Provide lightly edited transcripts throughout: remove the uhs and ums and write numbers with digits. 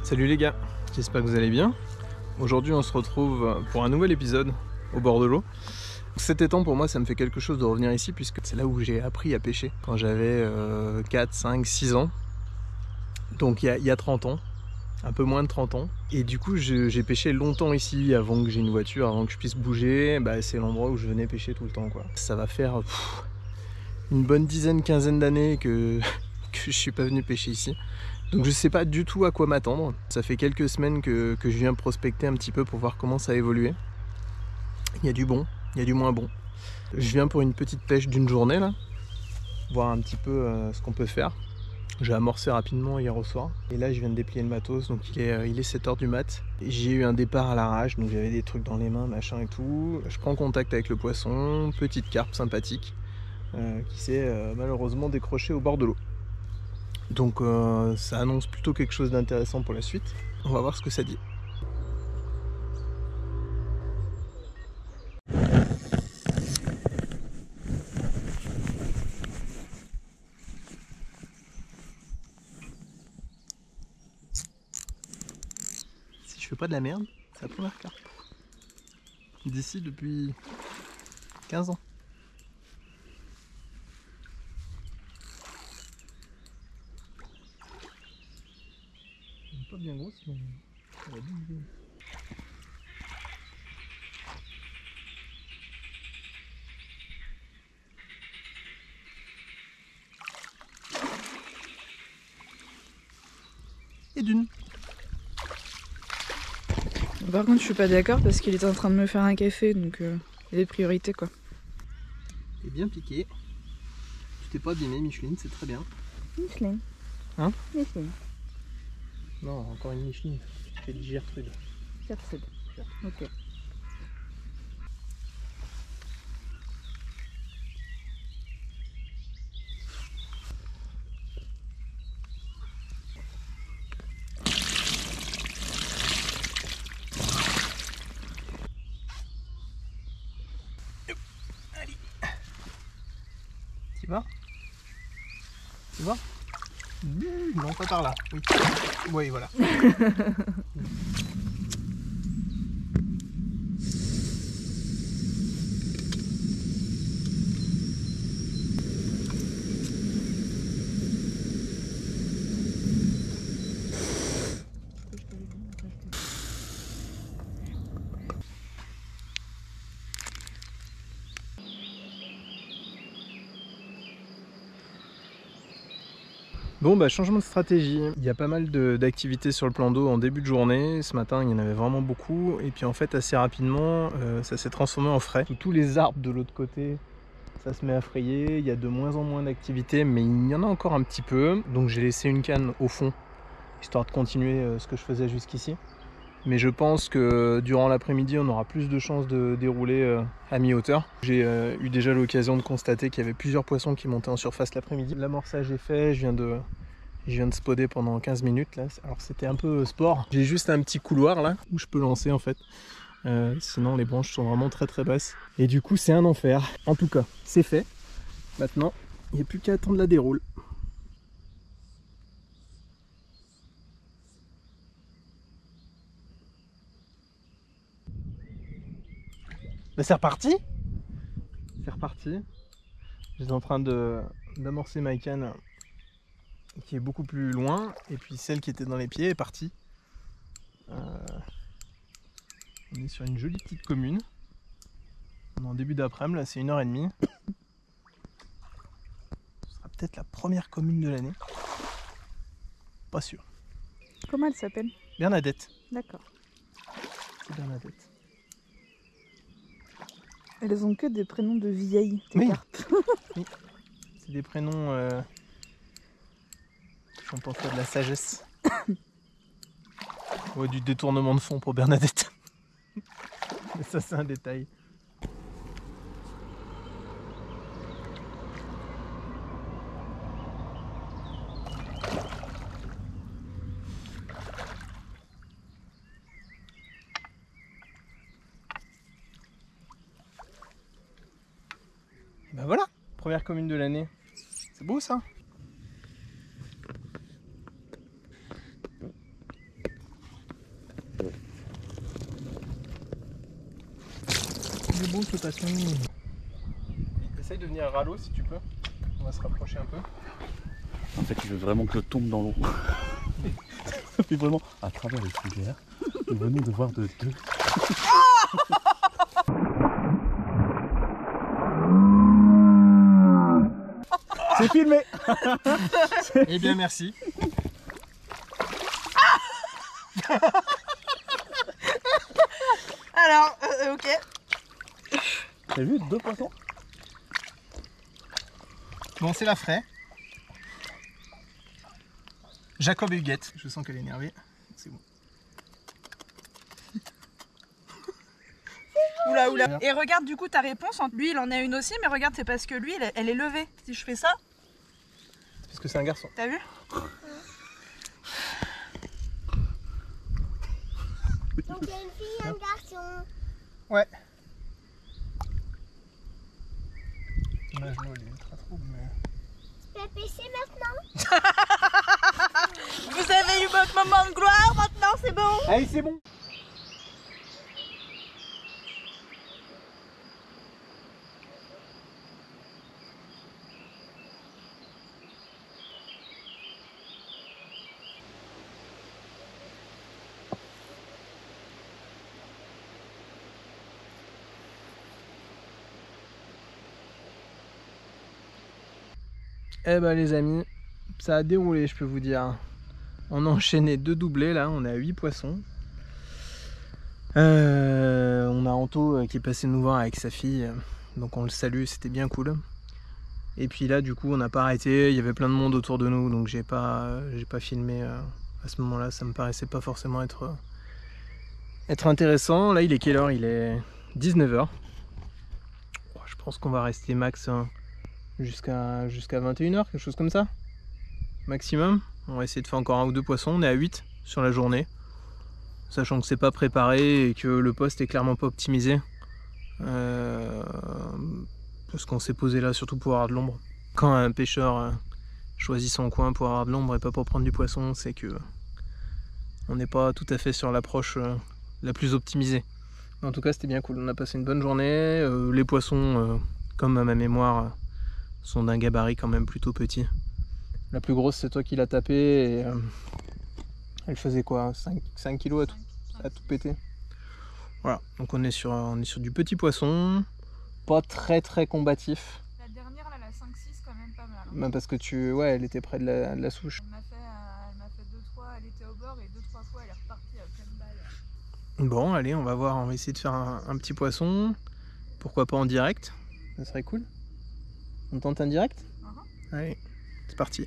Salut les gars, j'espère que vous allez bien. Aujourd'hui on se retrouve pour un nouvel épisode au bord de l'eau. Cet étang pour moi ça me fait quelque chose de revenir ici puisque c'est là où j'ai appris à pêcher quand j'avais 4, 5, 6 ans. Donc il y a 30 ans, un peu moins de 30 ans. Et du coup j'ai pêché longtemps ici avant que j'ai une voiture, avant que je puisse bouger. C'est l'endroit où je venais pêcher tout le temps quoi. Ça va faire une bonne dizaine, quinzaine d'années que je suis pas venu pêcher ici. Donc je sais pas du tout à quoi m'attendre. Ça fait quelques semaines que je viens prospecter un petit peu pour voir comment ça a évolué. Il y a du bon, il y a du moins bon. Je viens pour une petite pêche d'une journée là, voir un petit peu ce qu'on peut faire. J'ai amorcé rapidement hier au soir et là je viens de déplier le matos, donc il est 7h du mat. J'ai eu un départ à l'arrache, donc j'avais des trucs dans les mains, machin et tout. Je prends contact avec le poisson, petite carpe sympathique qui s'est malheureusement décrochée au bord de l'eau. Donc ça annonce plutôt quelque chose d'intéressant pour la suite. On va voir ce que ça dit. Si je fais pas de la merde, c'est la première carpe. D'ici depuis 15 ans. Elle est pas bien grosse, mais elle a bien bien. Et d'une. Par contre, je suis pas d'accord parce qu'il est en train de me faire un café, donc il y a des priorités quoi. Et bien piqué. Tu t'es pas abîmé, Micheline, c'est très bien. Micheline. Hein? Micheline. Non, encore une Micheline. C'est du Gertrude. Gertrude. Ok. Allez. Tu vas? Tu vas? Non, pas par là. Oui, oui voilà. Bon changement de stratégie, il y a pas mal d'activités sur le plan d'eau en début de journée, ce matin il y en avait vraiment beaucoup et puis en fait assez rapidement ça s'est transformé en frais. Tous les arbres de l'autre côté ça se met à frayer, il y a de moins en moins d'activités mais il y en a encore un petit peu, donc j'ai laissé une canne au fond histoire de continuer ce que je faisais jusqu'ici. Mais je pense que durant l'après-midi, on aura plus de chances de dérouler à mi-hauteur. J'ai eu déjà l'occasion de constater qu'il y avait plusieurs poissons qui montaient en surface l'après-midi. L'amorçage est fait, je viens de spotter pendant 15 minutes là. Alors c'était un peu sport. J'ai juste un petit couloir là où je peux lancer en fait. Sinon les branches sont vraiment très très basses. Et du coup c'est un enfer. En tout cas, c'est fait. Maintenant, il n'y a plus qu'à attendre la déroule. C'est reparti. C'est reparti. J'étais en train d'amorcer ma canne qui est beaucoup plus loin et puis celle qui était dans les pieds est partie. On est sur une jolie petite commune. On est en début d'après-midi, là c'est 1h30. Ce sera peut-être la première commune de l'année. Pas sûr. Comment elle s'appelle? Bernadette. D'accord. C'est Bernadette. Elles ont que des prénoms de vieilles, tes Oui. carpes. Oui. C'est des prénoms qui font penser à de la sagesse. Ouais, du détournement de fond pour Bernadette. Mais ça c'est un détail. Ben voilà, première commune de l'année. C'est beau ça. beau ce poisson. Essaye de venir à Rallo si tu peux. On va se rapprocher un peu. En fait, il veut vraiment que je tombe dans l'eau. Et vraiment, à travers les fougères, nous venons de voir de deux. C'est filmé. Eh bien, merci. Alors, ok. T'as vu 2 poissons? Bon, c'est la fraie. Jacob et Huguette. Je sens qu'elle est énervée. C'est bon. Oula, oula. Et regarde du coup ta réponse. Lui, il en a une aussi, mais regarde, c'est parce que lui, elle est levée. Si je fais ça, C'est parce que c'est un garçon. t'as vu? Donc il y a une fille et un garçon. Ouais. L'image, elle est ultra trouble, mais... Tu peux pêcher maintenant? Vous avez eu votre moment de gloire, maintenant c'est bon. Allez, c'est bon. Eh ben les amis, ça a déroulé, je peux vous dire. On a enchaîné 2 doublés là, on est à 8 poissons. On a Anto qui est passé nous voir avec sa fille, donc on le salue, c'était bien cool. Et puis là du coup on n'a pas arrêté, il y avait plein de monde autour de nous, donc j'ai pas filmé à ce moment-là, ça me paraissait pas forcément être intéressant. Là il est quelle heure? Il est 19 h. Je pense qu'on va rester max jusqu'à 21 h, quelque chose comme ça, maximum. On va essayer de faire encore 1 ou 2 poissons. On est à 8 sur la journée, sachant que c'est pas préparé et que le poste est clairement pas optimisé, parce qu'on s'est posé là surtout pour avoir de l'ombre. Quand un pêcheur choisit son coin pour avoir de l'ombre et pas pour prendre du poisson, c'est que on n'est pas tout à fait sur l'approche la plus optimisée. En tout cas c'était bien cool, on a passé une bonne journée. Les poissons, comme à ma mémoire, sont d'un gabarit quand même plutôt petit. La plus grosse c'est toi qui l'as tapée et elle faisait quoi, 5 kg à tout péter. Voilà, donc on est sur du petit poisson, pas très combatif. La dernière, là, la 5-6, quand même pas mal. Même parce que ouais, elle était près de la souche. Elle m'a fait 2-3, elle était au bord et 2-3 fois elle est repartie à pleine balle. Bon, allez, on va voir, on va essayer de faire un petit poisson. Pourquoi pas en direct, ça serait cool. On tente un direct? Allez, c'est parti.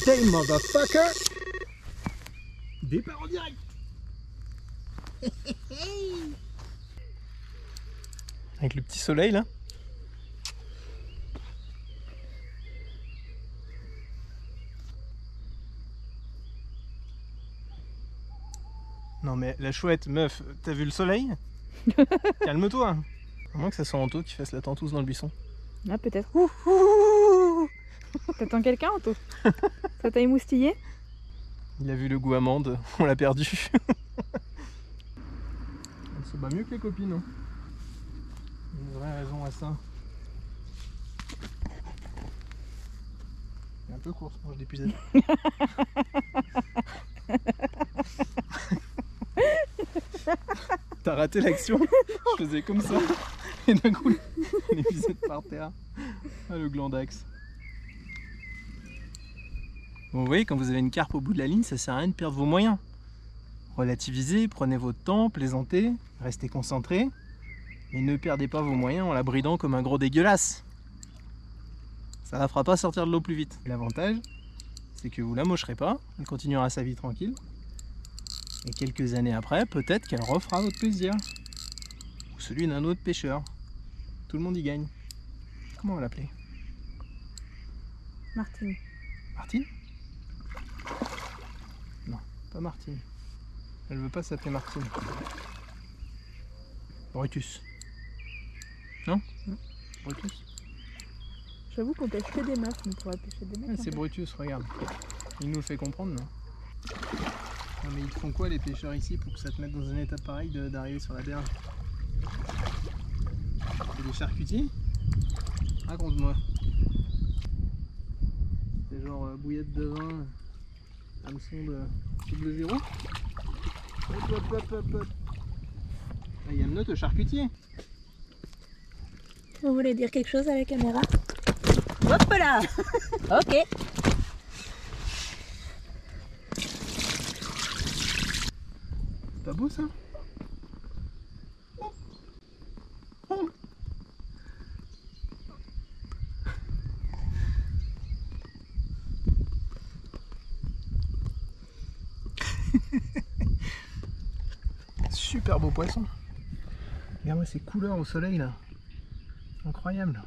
Hey motherfucker! Départ en direct! Avec le petit soleil là. Non mais la chouette, meuf, t'as vu le soleil? Calme-toi. À moins que ça soit Anto qui fasse la tentouse dans le buisson. Ah, peut-être. T'attends quelqu'un, Anto? Ça t'a émoustillé? Il a vu le goût amande, on l'a perdu. Elle se bat mieux que les copines. Hein. Il y a une vraie raison à ça. Il est un peu court ce manche d'épuisette. T'as raté l'action. Je faisais comme ça. Et d'un coup, l'épuisette par terre. Ah, le glandax. Bon, vous voyez, quand vous avez une carpe au bout de la ligne, ça sert à rien de perdre vos moyens. Relativisez, prenez votre temps, plaisantez, restez concentrés. Et ne perdez pas vos moyens en la bridant comme un gros dégueulasse. Ça la fera pas sortir de l'eau plus vite. L'avantage, c'est que vous la mocherez pas, elle continuera sa vie tranquille. Et quelques années après, peut-être qu'elle refera votre plaisir. Ou celui d'un autre pêcheur. Tout le monde y gagne. Comment on va l'appeler? Martine. Martine? Non, pas Martine. Elle veut pas s'appeler Martine. Brutus. Non? Brutus. J'avoue qu'on pêche que des masses, on pourrait pêcher des Ah, mecs. c'est Brutus, regarde. Il nous le fait comprendre, non? Non mais ils font quoi les pêcheurs ici pour que ça te mette dans un état pareil d'arriver sur la berge? C'est des charcutiers? Raconte-moi. C'est genre bouillette de vin, hameçon de double zéro. Hop hop hop hop hop. Ah, il y a une note au charcutier. Vous voulez dire quelque chose à la caméra? Hop là. Ok. C'est pas beau ça? Super beau poisson. Regarde-moi ces couleurs au soleil là. Incroyable.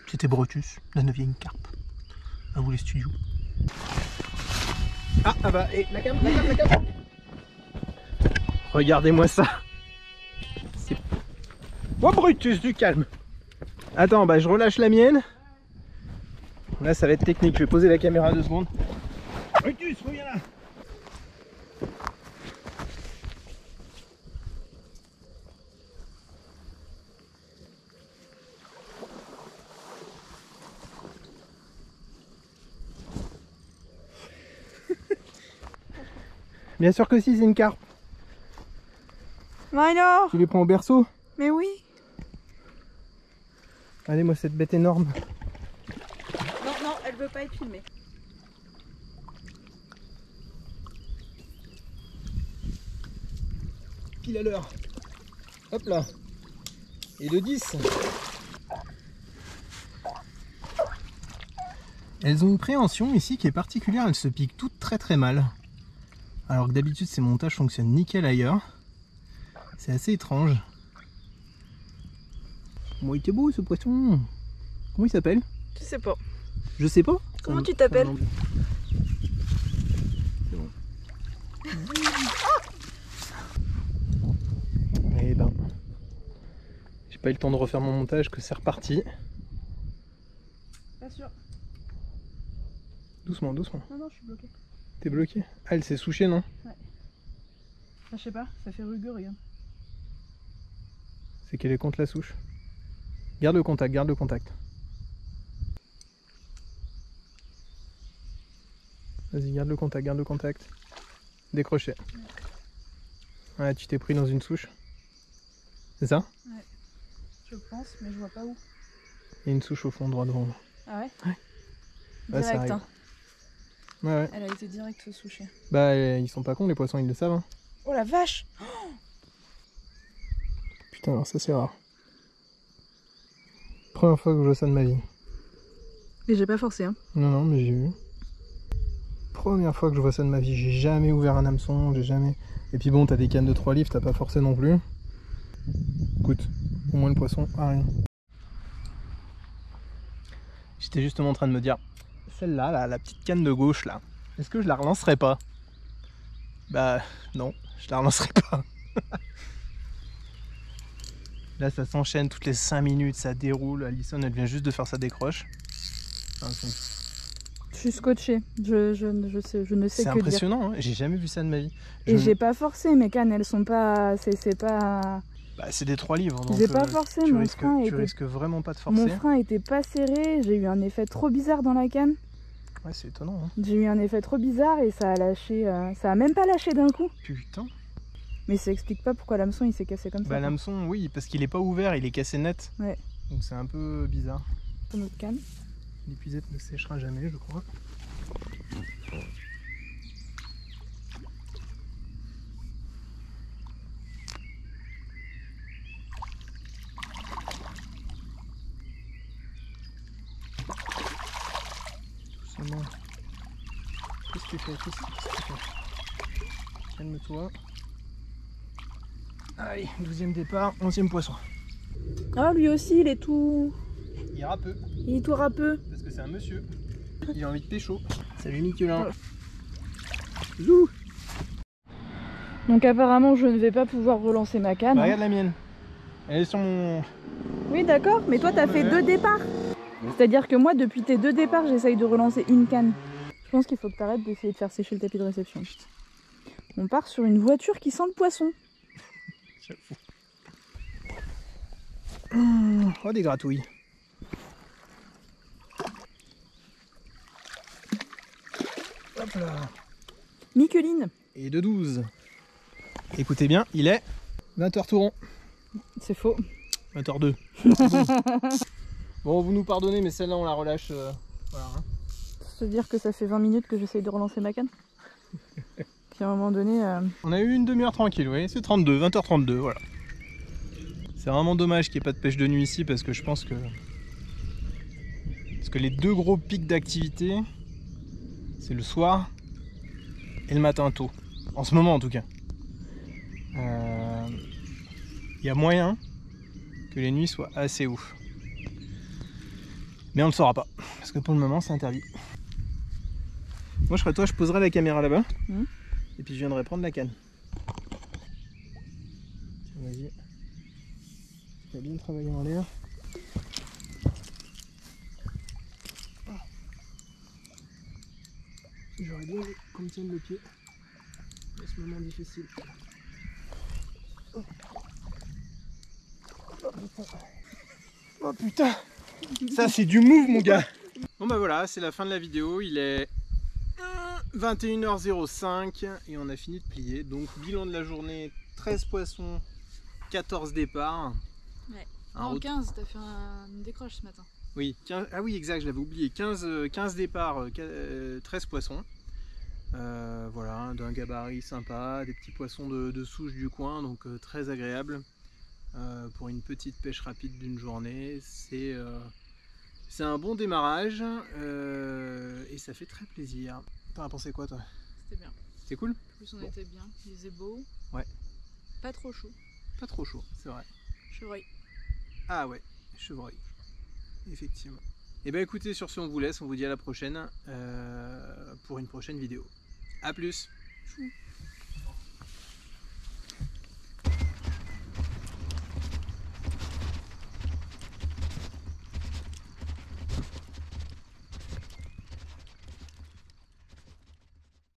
C'était Brutus, la 9e carpe. À vous les studios. Ah bah, et la cam. Regardez-moi ça. C'est... Oh Brutus, du calme. Attends, bah je relâche la mienne. Là ça va être technique, je vais poser la caméra 2 secondes. Brutus, reviens là. Bien sûr que si, c'est une carpe. Mais alors? Tu les prends au berceau? Mais oui. Allez, moi cette bête énorme. Non, non, elle veut pas être filmée. Pile à l'heure. Hop là. Et le 10. Elles ont une préhension ici qui est particulière, elles se piquent toutes très très mal. Alors que d'habitude ces montages fonctionnent nickel ailleurs. C'est assez étrange. Comment il était beau ce poisson. Comment il s'appelle? Je sais pas. Je sais pas. Comment tu t'appelles? C'est bon. Eh ben, j'ai pas eu le temps de refaire mon montage que c'est reparti. Pas sûr. Doucement, doucement. Non, non, je suis bloquée. T'es bloqué? Ah, elle s'est souchée, non? Ouais. Ah, je sais pas, ça fait rugueux, regarde. C'est qu'elle est contre la souche. Garde le contact, garde le contact. Vas-y, garde le contact, garde le contact. Décroché. Ouais, tu t'es pris dans une souche. C'est ça? Ouais. Je pense, mais je vois pas où. Il y a une souche au fond droit devant. Ah ouais? Ouais. Ouais, ça Direct, arrive. hein. Ouais, ouais. Elle a été direct se soucher. Bah, ils sont pas cons, les poissons, ils le savent. Hein. Oh la vache! Putain, alors ça c'est rare. Première fois que je vois ça de ma vie. Et j'ai pas forcé, hein. Non, non, mais j'ai vu. Première fois que je vois ça de ma vie. J'ai jamais ouvert un hameçon, j'ai jamais... Et puis bon, t'as des cannes de 3 livres, t'as pas forcé non plus. Écoute, au moins le poisson a rien. J'étais justement en train de me dire, celle-là, là, la petite canne de gauche, là, est-ce que je la relancerai pas? Bah non, je la relancerai pas. Là, ça s'enchaîne toutes les 5 minutes, ça déroule. Alison, elle vient juste de faire sa décroche. Enfin, Je suis scotchée. Je ne sais c'est que dire. impressionnant, hein. J'ai jamais vu ça de ma vie. Et j'ai pas forcé, mes cannes, elles sont pas... C'est pas... Bah, c'est des 3 livres. J'ai pas forcé, tu mon risques, frein tu était... risques vraiment pas de forcer. Mon frein était pas serré, j'ai eu un effet trop bizarre dans la canne. Ouais, c'est étonnant. Hein. J'ai eu un effet trop bizarre et ça a lâché... Ça a même pas lâché d'un coup. Putain. Mais ça explique pas pourquoi l'hameçon il s'est cassé comme ça. Bah, l'hameçon, oui, parce qu'il est pas ouvert, il est cassé net. Ouais. Donc c'est un peu bizarre. Pour notre canne. L'épuisette ne séchera jamais, je crois. C'est bon. Qu'est-ce que tu fais? Qu'est-ce que tu fais? Calme-toi. Allez, 12e départ, 11e poisson. Ah, lui aussi, il est tout... Il râpeux, Il est tout râpeux. parce que c'est un monsieur. Il a envie de pécho. Salut Nicolas. Ouais. Zou. Donc apparemment, je ne vais pas pouvoir relancer ma canne. Bah, regarde la mienne. Elle est sur mon... Oui, d'accord, mais toi, t'as fait 2 départs. C'est-à-dire que moi, depuis tes 2 départs, j'essaye de relancer une canne. Je pense qu'il faut que t'arrêtes d'essayer de faire sécher le tapis de réception. On part sur une voiture qui sent le poisson. J'avoue. Oh, des gratouilles. Hop là. Micheline. Et de 12. Écoutez bien, il est 20h tout rond. C'est faux. 20h02. Bon, vous nous pardonnez, mais celle-là, on la relâche. Voilà. Hein. C'est-à-dire que ça fait 20 minutes que j'essaye de relancer ma canne. Puis à un moment donné... On a eu une demi-heure tranquille, oui. C'est 32, 20h32, voilà. C'est vraiment dommage qu'il n'y ait pas de pêche de nuit ici, parce que je pense que... Parce que les 2 gros pics d'activité, c'est le soir et le matin tôt. En ce moment, en tout cas. Il y a moyen que les nuits soient assez ouf. Mais on ne le saura pas, parce que pour le moment c'est interdit. Moi je serais toi, je poserais la caméra là-bas, et puis je viendrai prendre la canne. Tiens, vas-y. Tu as bien travaillé en l'air. J'aurais bien aimé qu'on me tienne le pied à ce moment difficile. Oh putain, ça c'est du move mon gars. Bon bah voilà, c'est la fin de la vidéo, il est 21h05 et on a fini de plier. Donc bilan de la journée, 13 poissons, 14 départs. Ouais. Non, 15, t'as fait une décroche ce matin. Oui, 15, ah oui exact, je l'avais oublié, 15 départs, 13 poissons. Voilà, d'un gabarit sympa, des petits poissons de souche du coin, donc très agréable. Pour une petite pêche rapide d'une journée, c'est un bon démarrage et ça fait très plaisir. T'en as pensé quoi toi? C'était bien. C'était cool? En plus on était bien, il faisait beau. Ouais. Pas trop chaud. Pas trop chaud, c'est vrai. Chevreuil. Ah ouais, chevreuil. Effectivement. Et ben écoutez, sur ce on vous laisse, on vous dit à la prochaine pour une prochaine vidéo. A plus. Chou.